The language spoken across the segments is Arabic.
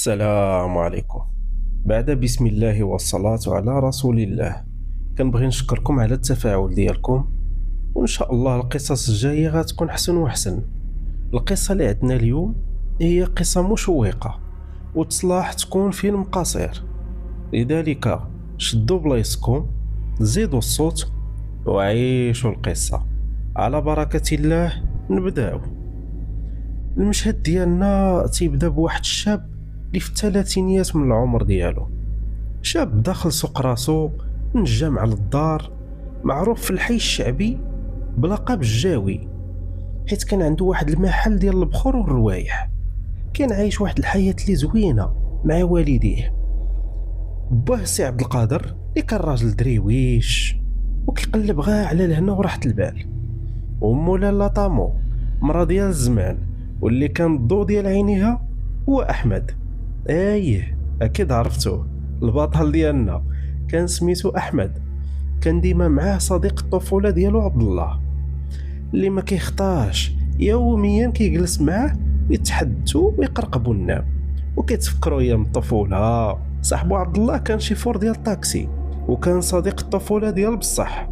السلام عليكم. بعد بسم الله والصلاة على رسول الله. كنبغي نشكركم على التفاعل ديالكم، وإن شاء الله القصص الجاية غتكون حسن وحسن. القصة اللي عندنا اليوم هي قصة مشوقة وتصلح تكون فيلم قصير، لذلك شدوا بلايصكم، زيدوا الصوت وعيشوا القصة. على بركة الله نبداو. المشهد ديالنا تيبدا بواحد الشاب اللي في الثلاثينيات من العمر ديالو. شاب داخل سوق راسو، نجام على الدار، معروف في الحي الشعبي بلقب الجاوي، حيت كان عنده واحد المحل ديال البخور والروايح. كان عايش واحد الحياة اللي زوينة مع والديه. باه سي عبد القادر اللي كان راجل دريويش وكيقلب غا على الهنا وراحة البال. وامو لالا طامو مرا ديال الزمان، واللي كان الضو ديال عينيها هو احمد. ايه اكيد عرفتوه، البطل ديالنا كان سميتو احمد. كان ديما معاه صديق الطفوله ديالو عبد الله، اللي ما كيخطاش، يوميا كيجلس معاه يتحدثوا ويقرقبوا النام وكيتفكروا ايام الطفوله. صاحبو عبد الله كان شيفور ديال الطاكسي، وكان صديق الطفوله ديال بصح.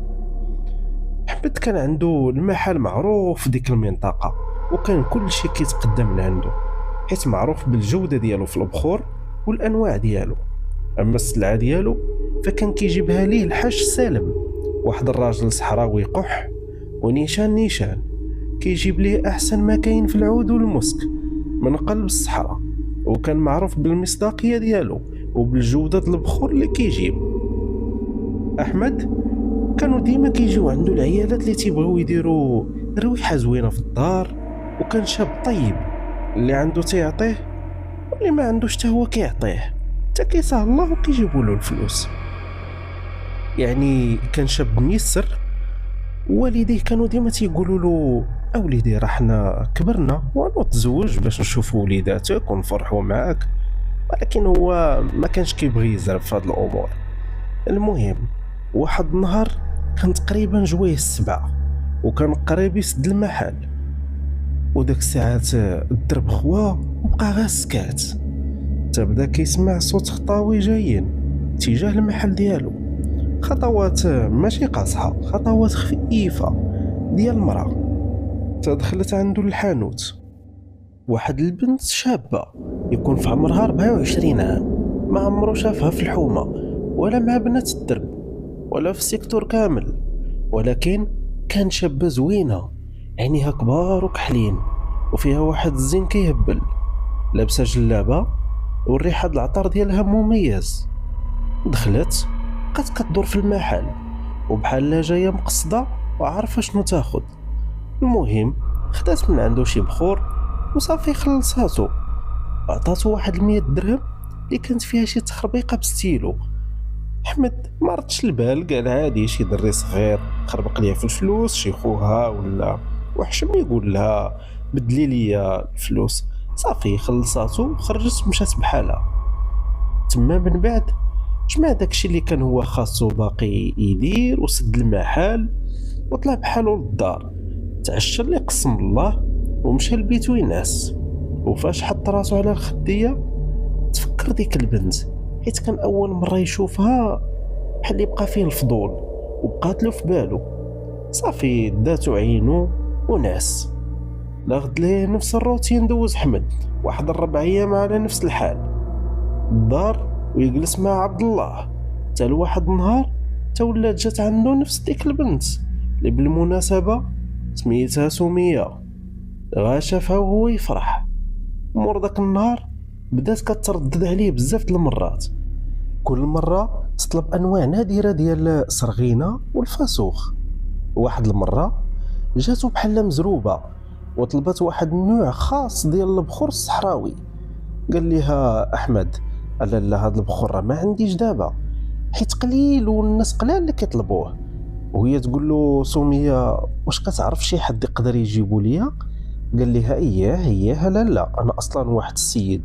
احمد كان عنده المحل معروف في ديك المنطقه، وكان كل شيء كيتقدم من عنده، حيت معروف بالجوده ديالو في البخور والانواع ديالو. اما السلعه ديالو فكان كيجيبها ليه الحاج سالم، واحد الراجل صحراوي قح ونيشان كيجيب ليه احسن ما كاين في العود والمسك من قلب الصحراء، وكان معروف بالمصداقيه ديالو وبالجوده ديال البخور اللي كيجيب. احمد كانوا ديما كيجيو عنده العيالات اللي تيبغيو يديروا رويحه زوينه في الدار، وكان شاب طيب اللي عنده تيعطيه، واللي ما عندوش حتى هو كيعطيه، حتى كيسهل الله وكيجيبوا له الفلوس. يعني كان شاب ميسر. والديه كانوا ديما تيقولوا له اوليدي راه حنا كبرنا ونتزوج باش نشوفوا وليداتك ونفرحوا معاك، ولكن هو ما كانش كيبغي يزرب في هاد الامور. المهم واحد النهار كان تقريبا جويه السبعة، وكان قريب يسد المحل، وداك الساعات الدرب خوا وبقى غا سكات. تبدا كيسمع صوت خطاوي جايين تجاه المحل ديالو، خطوات ماشي قاصحة، خطوات خفيفة ديال المرأة. تدخلت عنده الحانوت واحد البنت شابة يكون في عمرها 24 عام، ما عمرو شافها في الحومة ولا مع بنات الدرب ولا في السيكتور كامل، ولكن كان شابة زوينة، عينيها كبار وكحلين وفيها واحد الزين كيهبل، لابسة جلابة والريحة د العطر ديالها مميز. دخلت بقات كدور في المحل وبحال لا جايه مقصده وعارفه شنو تاخد. المهم خدات من عنده شي بخور وصافي خلصاتو، عطاتو واحد 100 درهم اللي كانت فيها شي تخربيقه بستيلو. احمد ما ردش البال، قال عادي شي دري صغير خربق ليا في الفلوس، شي خوها ولا وحشم يقول لها بدلي ليا الفلوس. صافي خلصاتو وخرجت مشات بحالها. تما من بعد جمع داكشي اللي كان هو خاصو باقي يدير وسد المحل وطلع بحالو للدار، تعشى اللي قسم الله ومشى لبيتو ينعس. وفاش حط راسو على الخديه تفكر ديك البنت، حيت كان اول مره يشوفها، بحال اللي بقى فيه الفضول وبقات له في بالو. صافي داتو عينو ونعس. لاغد ليه نفس الروتين دوز احمد واحد 4 ايام على نفس الحال، الدار ويجلس مع عبد الله. حتى لواحد النهار تولات جات عنده نفس ديك البنت اللي بالمناسبة سميتها سمية، غا شافها وهو يفرح. مور داك النهار بدات كتردد عليه بزاف د المرات، كل مرة تطلب انواع نادرة ديال السرغينة والفاسوخ. واحد المرة جاتو بحال مزروبة وطلبت واحد النوع خاص ديال البخور الصحراوي. قال ليها احمد لا هاد البخور راه ما عنديش دابا، حيت قليل والناس قلال اللي كيطلبوه. وهي تقول له سمية واش كتعرف شي حد يقدر يجيبو ليا؟ قال لها اياه لا انا اصلا واحد السيد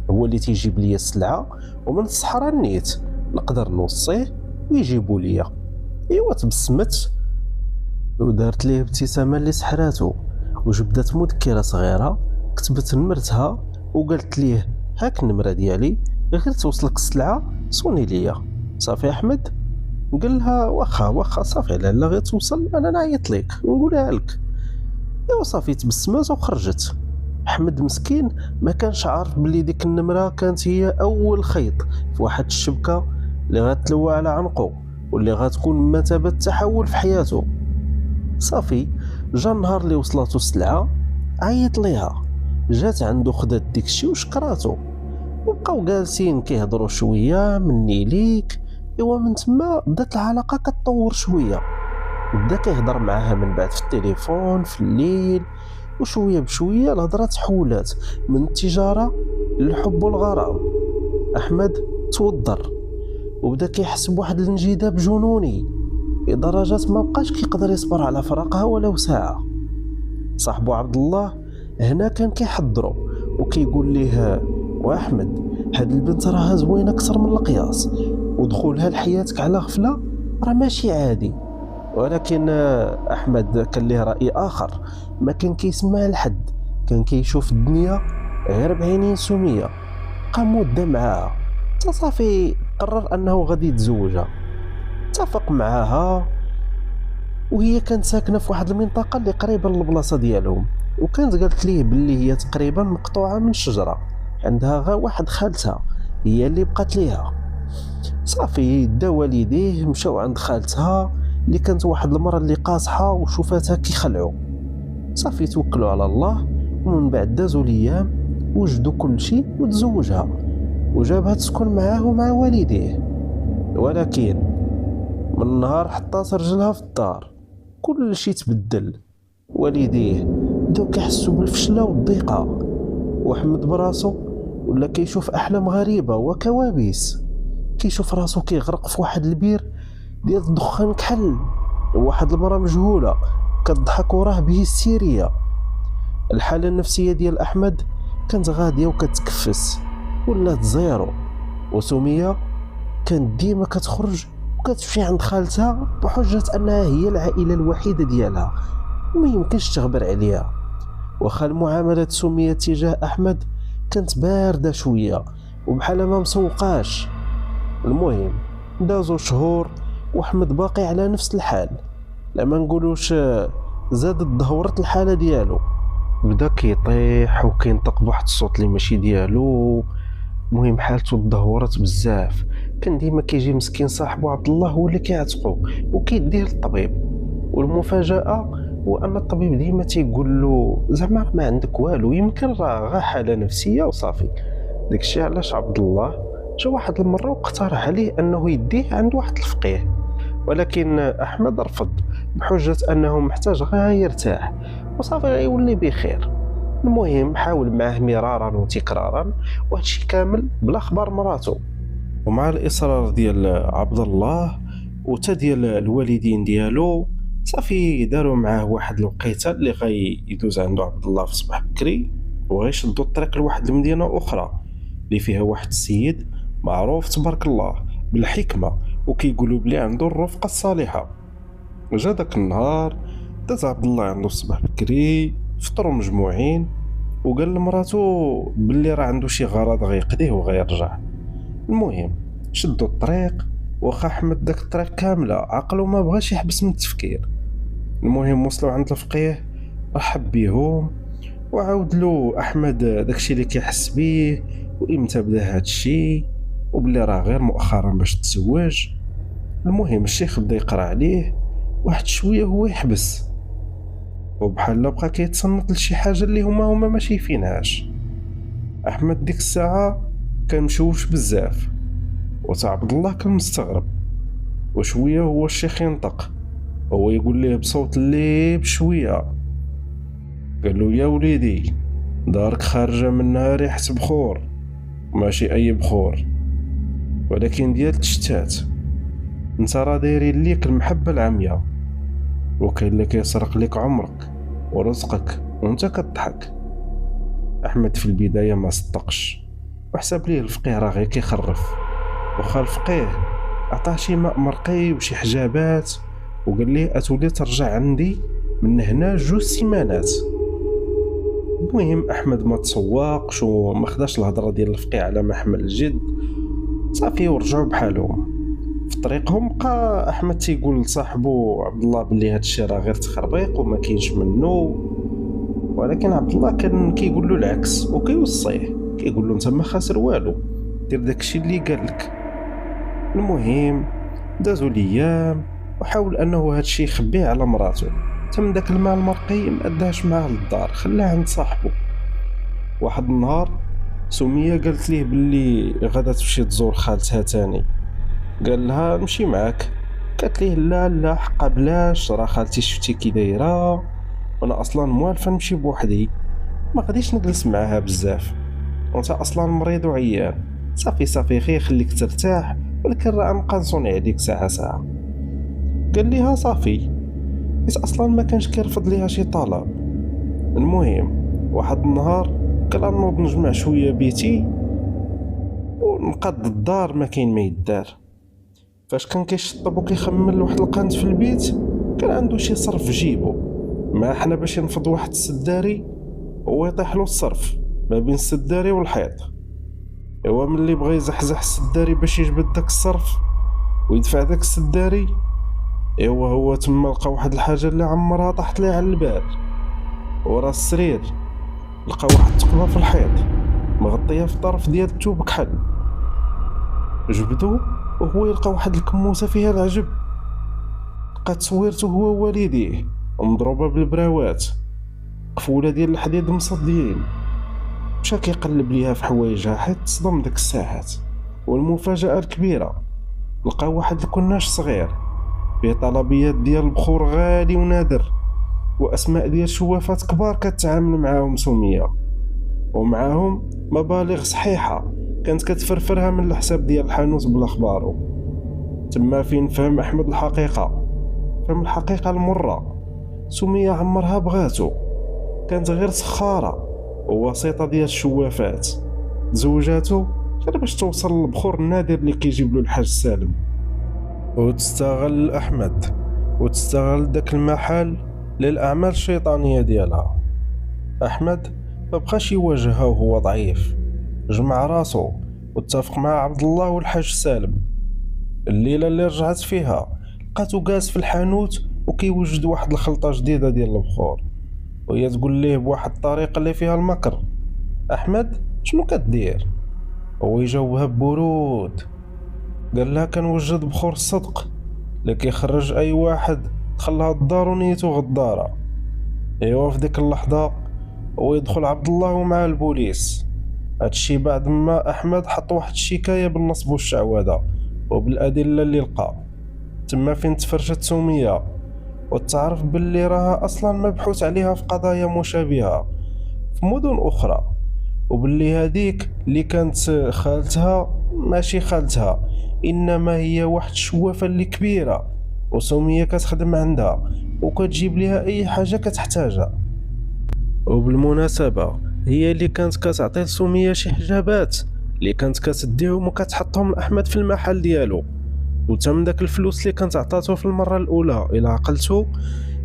هو اللي تيجيب ليا السلعه، ومن الصحراء نيت نقدر نوصيه ويجيبو ليا. ايوا تبسمت ودارت ليه ابتسامه اللي سحراتو، وجبدت مذكره صغيره كتبت نمرتها وقالت ليه هاك النمرة ديالي، غير توصلك السلعة صوني ليا. صافي احمد؟ قال لها واخا صافي لالا، غير توصل انا نعيط لك ونقولها لك. ايوا صافي تبسمات وخرجت. احمد مسكين ما كانش عارف بلي ديك النمرة كانت هي اول خيط في واحد الشبكة اللي غتلوى على عنقو واللي غتكون مثابة تحول في حياته. صافي جا النهار اللي وصلاتو السلعة، عيط ليها، جات عنده خدات ديكشي وشكراتو، وبقاو جالسين كيهضروا شويه مني ليك. ايوا من تما بدات العلاقه كتطور شويه، بدا كيهضر معاها من بعد في التليفون في الليل، وشويه بشويه الهضره تحولات من التجاره للحب والغرام. احمد توضر وبدا كيحس بواحد الانجذاب جنوني لدرجه ما بقاش كيقدر يصبر على فراقها ولو ساعه. صاحبو عبد الله هنا كان كيحضرو وكيقول ليه واحمد، هاد البنت راها زوينه اكثر من القياس، ودخولها لحياتك على غفله راه ماشي عادي. ولكن احمد كان ليه راي اخر، ما كان كيسمع لحد، كان كيشوف الدنيا غير بعينين سميه. قام مده معاها حتى صافي قرر انه غادي يتزوجها. اتفق معاها، وهي كانت ساكنه في واحد المنطقه اللي قريبه للبلاصه ديالهم، وكانت قالت ليه باللي هي تقريبا مقطوعه من شجره، عندها غا واحد خالتها هي اللي بقات ليها. صافي دا والديه مشاو عند خالتها اللي كانت واحد المرة اللي قاصحه وشوفاتها كيخلعوا. صافي توكلوا على الله، ومن بعد دازوا الايام وجدوا كل شيء وتزوجها وجابها تسكن معاه ومع والديه. ولكن من نهار حطات رجلها في الدار كل شيء تبدل. والديه بداو كيحسوا بالفشله والضيقه، واحمد براسو ولا كيشوف احلام غريبه وكوابيس. كيشوف راسو كيغرق في واحد البير ديال الدخان كحل، واحد المراه مجهوله كتضحك وراه بهستيريا. الحاله النفسيه ديال احمد كانت غاديه وكتكفس، ولات زيرو. وسميه كانت ديما كتخرج وكتمشي عند خالتها بحجه انها هي العائله الوحيده ديالها وما يمكنش تغبر عليها. واخا المعامله سميه تجاه احمد كانت بارده شويه وبحال ما مسوقاش. المهم دازو شهور واحمد باقي على نفس الحال، لما نقولوش زادت دهورت الحاله ديالو، بدا كيطيح وكينطق بواحد الصوت اللي ماشي ديالو. المهم حالته تدهورت بزاف، كان ديما كيجي مسكين صاحبو عبد الله هو اللي كيعتقو وكيديه للطبيب. والمفاجاه هو ان الطبيب ديما تيقول له زعما ما عندك والو، يمكن راه غا حاله نفسيه وصافي. داكشي علاش عبد الله جا واحد المره واقترح عليه انه يديه عند واحد الفقيه، ولكن احمد رفض بحجه انه محتاج غير يرتاح وصافي غيولي بخير. المهم حاول معاه مرارا وتكرارا وهادشي كامل بلا خبر مراتو. ومع الاصرار ديال عبد الله وتا ديال الوالدين ديالو، صافي داروا معاه واحد الوقيته اللي غيدوز عنده عبد الله في الصباح بكري وغيشدوا الطريق لواحد المدينه اخرى اللي فيها واحد السيد معروف تبارك الله بالحكمه وكيقولوا بلي عنده الرفقه الصالحه. جا داك النهار داز عبد الله عنده الصباح بكري، فطروا مجموعين، وقال لمراتو باللي راه عنده شي غرض غيقضيه وغيرجع. المهم شدوا الطريق، واخا احمد داك الطريق كامله عقلو ما بغاش يحبس من التفكير. المهم وصلوا عند الفقيه، رحب بيهم وعاود له احمد داكشي اللي كيحس بيه وامتى بدا هادشي وبلي راه غير مؤخرا باش تزوج. المهم الشيخ بدا يقرا عليه واحد شويه هو يحبس، وبحال بقى كيتصنت لشي حاجه اللي هما ما شايفينهاش. احمد ديك الساعه كان مشوش بزاف، وتا عبد الله كان مستغرب. وشويه هو الشيخ ينطق، هو يقول ليه بصوت اللي بشويه، قال له يا وليدي دارك خارجه منها ريحه بخور، ماشي اي بخور ولكن ديال التشتات. انت راه دايرين ليك المحبه العمياء، وكاين اللي كيسرق لك عمرك ورزقك وانت كتضحك. احمد في البدايه ما صدقش وحسب ليه الفقيه راه غير كيخرف. وخا الفقيه عطاه شي ماء مرقي وشي حجابات وقال ليه اتولي ترجع عندي من هنا 2 سيمانات. المهم احمد ما تسوقش وما خداش الهضره ديال الفقيه على محمل الجد، صافي ورجعوا بحالهم. في طريقهم بقى احمد تيقول لصاحبو عبد الله بلي هاد الشيء راه غير تخربيق وما كاينش منه، ولكن عبد الله كان كيقول له العكس وكيوصيه، كيقول له انت ما خاسر والو، دير داكشي اللي قال لك. المهم دازوا الايام وحاول انه هادشي يخبيه على مراته، تم داك المال المرقي ما اداهش معاه للدار، خلاه عند صاحبه. واحد النهار سمية قالت ليه باللي غادا تمشي تزور خالتها تاني، قال لها نمشي معاك. قالت ليه لا لا حقا بلاش، راه خالتي شفتي كي دايره وانا اصلا موالفه نمشي بوحدي، ما غاديش نجلس معاها بزاف، وانت اصلا مريض وعيان، صافي خير خليك ترتاح، ولكن راه نبقى نصوني عليك ساعه ساعه. قال ليها صافي، حيت اصلا ما كانش كيرفض ليها شي طلب. المهم واحد النهار قال نوض نجمع شويه بيتي ونقاد الدار، ما كاين ما يدار. فاش كان كيشطب وكيخمل واحد القنت في البيت، كان عنده شي صرف في جيبو، ما حنا باش ينفض واحد السداري هو يطيح له الصرف ما بين السداري والحيط. ايوا ملي بغى يزحزح السداري باش يجبد داك الصرف ويدفع داك السداري، ايوا هو تما لقى واحد الحاجه اللي عمرها طاحت ليه على البال. ورا السرير لقى واحد التقبه في الحيط مغطيه في طرف ديال الثوب كحل. جبدو وهو يلقى واحد الكموسه فيها العجب، لقى تصويرته هو ووالديه مضروبه بالبراوات، قفوله ديال الحديد مصديين. مشى كيقلب ليها في حوايجها حيت تصدم داك الساعات. والمفاجاه الكبيره لقى واحد الكناش صغير فيه طلبيات ديال البخور غالي ونادر، واسماء ديال شوافات كبار كتعامل معاهم سميه، ومعاهم مبالغ صحيحه كانت كتفرفرها من الحساب ديال الحانوت بلا اخبارو. تما فين فهم احمد الحقيقه، فهم الحقيقه المره. سميه عمرها بغاتو، كانت غير سخاره ووسيطه ديال الشوافات، تزوجاتو غير باش توصل للبخور النادر اللي كيجيب له الحاج سالم. وتستغل احمد وتستغل داك المحل للاعمال الشيطانيه ديالها. احمد مبقاش يواجهها وهو ضعيف، جمع راسو واتفق مع عبد الله والحاج سالم. الليله اللي رجعت فيها لقاتو جالس في الحانوت وكيوجد واحد الخلطه جديده ديال البخور، وهي تقول ليه بواحد الطريقه اللي فيها المكر. احمد شنو كدير؟ هو يجاوبها ببرود، قال لها كنوجد بخور الصدق اللي كيخرج اي واحد دخلها الدار ونيته غداره. ايوا في ديك اللحظه هو يدخل عبد الله ومع البوليس. هادشي بعد ما احمد حط واحد الشكايه بالنصب والشعوذه وبالادله اللي لقى. تما فين تفرجت سميه وتعرف باللي راها اصلا مبحوث عليها في قضايا مشابهه في مدن اخرى، وباللي هذيك اللي كانت خالتها ماشي خالتها، انما هي واحد الشوافه اللي كبيره وسميه كتخدم عندها وكتجيب ليها اي حاجه كتحتاجها. وبالمناسبه هي اللي كانت كتعطي لسميه شي حجابات اللي كانت كتديهم وكتحطهم لاحمد في المحل ديالو، وتم داك الفلوس اللي كانت عطاتو في المره الاولى الى عقلتو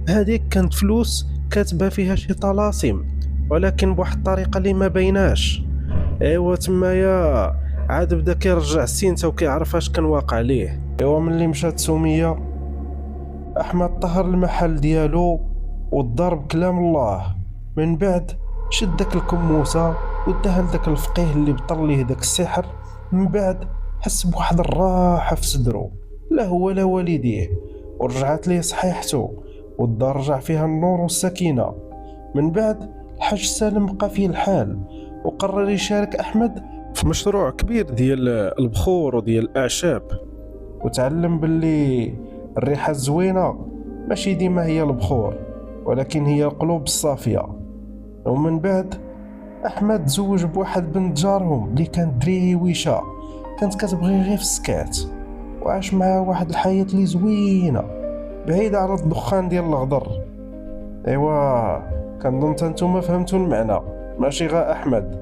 هذيك كانت فلوس كاتبه فيها شي طلاسم ولكن بواحد الطريقه اللي ما بيناش. ايوا تمايا عاد بدا كيرجع السينتا وكيعرف اش كان واقع ليه. ايوا ملي مشات سميه احمد طهر المحل ديالو وضرب كلام الله، من بعد شد داك الكموسه وداها لداك الفقيه اللي بطل ليه داك السحر. من بعد حس بواحد الراحه في صدرو، لا هو لا والديه، ورجعت ليه صحيحته والدار رجع فيها النور والسكينه. من بعد الحاج سالم بقى فيه الحال وقرر يشارك احمد في مشروع كبير ديال البخور وديال الاعشاب، وتعلم باللي الريحه الزوينه ماشي ديما هي البخور ولكن هي القلوب الصافيه. ومن بعد احمد تزوج بواحد بنت جارهم اللي كانت دريويشه، كانت كتبغي غير في السكات، وعاش معاه واحد الحياه اللي زوينه بعيده على الدخان ديال الغدر. ايوا كنظن نتوما فهمتوا المعنى، ماشي غا احمد،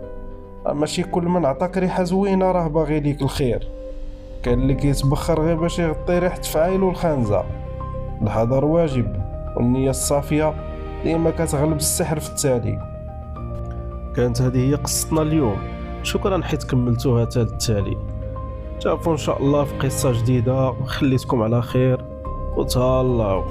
ماشي كل من عطاك ريحه زوينه راه باغي ليك الخير، كاين اللي كيتبخر غير باش يغطي ريحه فعايلو الخانزه. الحذر واجب والنيه الصافيه ديما كتغلب السحر في التالي. كانت هذه هي قصتنا اليوم. شكرا حيت كملتوها حتى للتالي. تعرفوا ان شاء الله في قصة جديدة. خليتكم على خير وتهلاو.